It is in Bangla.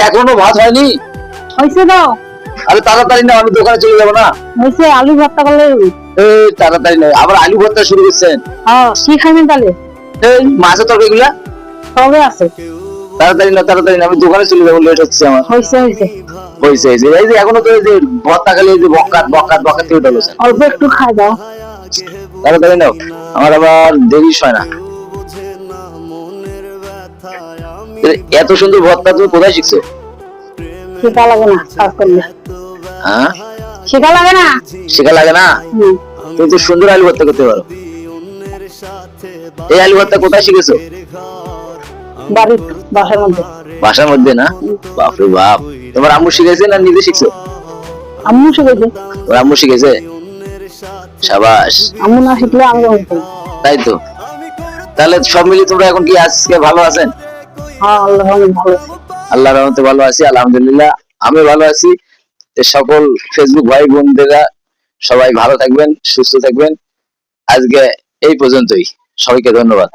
এখনো ভাত হয়নি? হয়েছে তো। আরে তাড়াতাড়ি না, আমি দোকানে চলে যাবো না। হয়েছে, আলু ভর্তা করলে। এই তাড়াতাড়ি নয়, আবার আলু ভর্তা শুরু করছেন? হ্যাঁ, কি খাইবেন তাহলে? এই মাছের তরকারি গুলা সবে আছে। তাড়াতাড়ি না, তাড়াতাড়ি না, আমি দোকানে চলে যাবো, লেট হচ্ছে আমার। হয়েছে হয়েছে। হয়েছে হয়েছে, এই যে এখনো তো এই যে ভর্তা খালি এই যে বকাত বকাত বকাত করে উঠালো। অল্প একটু খাই দাও। তাড়াতাড়ি নাও, আমার আবার দেরি হয় না। এত সুন্দর ভর্তা তুমি কোথায় শিখছো? শেখা লাগে না কাজ করলে। হ্যাঁ, শেখা লাগে না। শেখা লাগে না? তুমি তো সুন্দর আলু ভর্তা করতে পারো। এই আলু ভর্তা কোথায় শিখেছো? বাড়ির বাসার মধ্যে। বাসার মধ্যে না? বাপরে বাপ, তোমার আম্মু শিখেছে না নিজে শিখছো? আম্মু শিখেছে। তোমার আম্মু শিখেছে? সাবাস। আম্মু না শিখলে আমি বলতাম। তাই তো। তাহলে সব মিলিয়ে তোমরা এখন কি আজকে ভালো আছেন? হ্যাঁ, আল্লাহ অনেক ভালো আছে। আল্লাহর রহমতে ভালো আছি, আলহামদুলিল্লাহ। আমি ভালো আছি। সকল ফেসবুক ভাই বোনদেরা সবাই ভালো থাকবেন, সুস্থ থাকবেন। আজকে এই পর্যন্তই। সবাইকে ধন্যবাদ।